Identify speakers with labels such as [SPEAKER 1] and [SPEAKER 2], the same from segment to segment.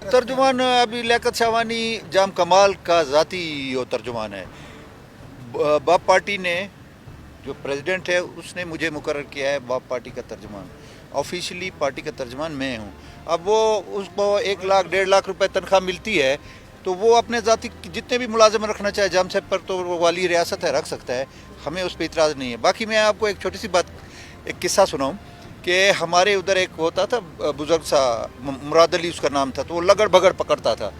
[SPEAKER 1] तर्जुमान अभी लियाकत शाहवानी जाम कमाल का ज़ाती वो तर्जुमान है। बाप पार्टी ने जो प्रेसिडेंट है उसने मुझे मुकर्रर किया है बाप पार्टी का तर्जुमान। ऑफिशियली पार्टी का तर्जुमान मैं हूँ। अब वो उसको 1 लाख 1.5 लाख रुपए तनख्वाह मिलती है तो वो अपने ज़ाती जितने भी मुलाजिम रखना चाहे जाम साहब पर तो वो वाली रियासत है, रख सकता है, हमें उस पर इतराज़ नहीं है। बाकी मैं आपको एक छोटी सी बात, एक किस्सा सुनाऊँ कि हमारे उधर एक होता था बुज़ुर्ग सा, मुराद अली उसका नाम था, तो वो लगड़ बगड़ पकड़ता था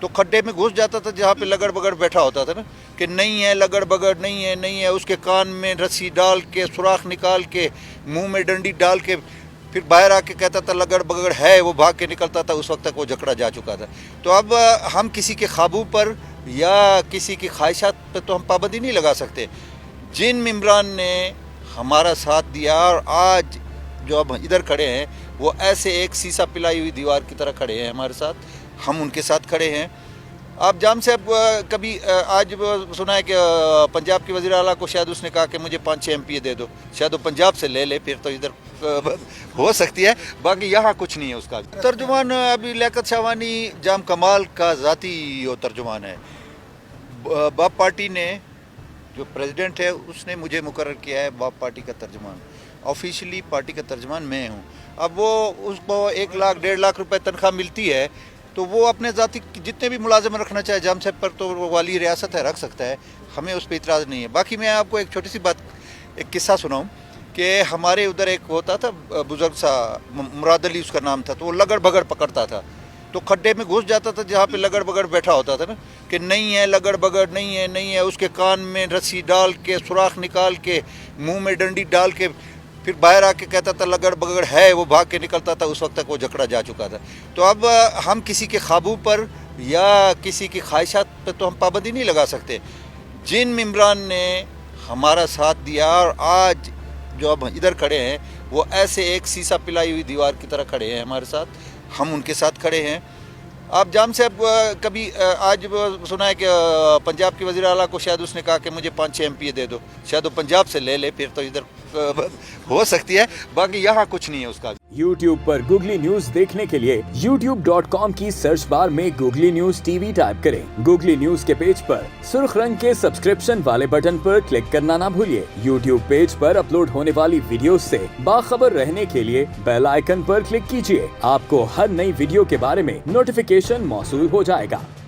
[SPEAKER 1] तो खड्डे में घुस जाता था जहाँ पे लगड़ बगड़ बैठा होता था ना, कि नहीं है लगड़ बगड़, नहीं है नहीं है, उसके कान में रस्सी डाल के सुराख निकाल के मुंह में डंडी डाल के फिर बाहर आके कहता था लगड़ बगड़ है, वो भाग के निकलता था। उस वक्त तक वो जकड़ा जा चुका था। तो अब हम किसी के ख्वाबों पर या किसी की ख्वाहिशात पर तो हम पाबंदी नहीं लगा सकते। जिन मेम्बरान ने हमारा साथ दिया और आज जो अब इधर खड़े हैं वो ऐसे एक सीसा पिलाई हुई दीवार की तरह खड़े हैं हमारे साथ, हम उनके साथ खड़े हैं। आप जाम साहब कभी आज सुना है कि पंजाब के वज़ीर आला को शायद उसने कहा कि मुझे 5-6 एमपी दे दो, शायद वो पंजाब से ले ले, फिर तो इधर हो सकती है। बाकी यहाँ कुछ नहीं है उसका। तर्जुमान अभी लियाकत शाहवानी जाम कमाल का ज़ाती वो तर्जुमान है। बाप पार्टी ने जो प्रेसिडेंट है उसने मुझे मुकर्रर किया है बाप पार्टी का तर्जुमान। ऑफिशियली पार्टी का तर्जुमान मैं हूँ। अब वो उसको 1 लाख 1.5 लाख रुपए तनख्वाह मिलती है तो वो अपने ज़ाती जितने भी मुलाजिम रखना चाहे जाम साहब पर तो वो वाली रियासत है, रख सकता है, हमें उस पर इतराज़ नहीं है। बाकी मैं आपको एक छोटी सी बात, एक किस्सा सुनाऊँ कि हमारे उधर एक होता था बुज़ुर्ग सा, मुराद अली उसका नाम था, तो वो लगड़ बगड़ पकड़ता था तो खड्डे में घुस जाता था जहाँ पे लगड़ बगड़ बैठा होता था ना, कि नहीं है लगड़ बगड़, नहीं है नहीं है, उसके कान में रस्सी डाल के सुराख निकाल के मुंह में डंडी डाल के फिर बाहर आके कहता था लगड़ बगड़ है, वो भाग के निकलता था। उस वक्त तक वो जकड़ा जा चुका था। तो अब हम किसी के ख्वाबों पर या किसी की ख्वाहिशात पर तो हम पाबंदी नहीं लगा सकते। जिन मेम्बरान ने हमारा साथ दिया और आज जो अब इधर खड़े हैं वो ऐसे एक सीसा पिलाई हुई दीवार की तरह खड़े हैं हमारे साथ, हम उनके साथ खड़े हैं। आप जाम साहब कभी आज सुना है कि पंजाब के वज़ीर आला को शायद उसने कहा कि मुझे 5-6 एमपी दे दो, शायद वो पंजाब से ले ले, फिर तो इधर हो सकती है। बाकी यहाँ कुछ नहीं है उसका।
[SPEAKER 2] YouTube पर गूगली न्यूज देखने के लिए youtube.com की सर्च बार में गूगली न्यूज टीवी टाइप करें। गूगली न्यूज के पेज पर सुर्ख रंग के सब्सक्रिप्शन वाले बटन पर क्लिक करना ना भूलिए। YouTube पेज पर अपलोड होने वाली वीडियोस से बाखबर रहने के लिए बेल आइकन पर क्लिक कीजिए। आपको हर नई वीडियो के बारे में नोटिफिकेशन मौसूल हो जाएगा।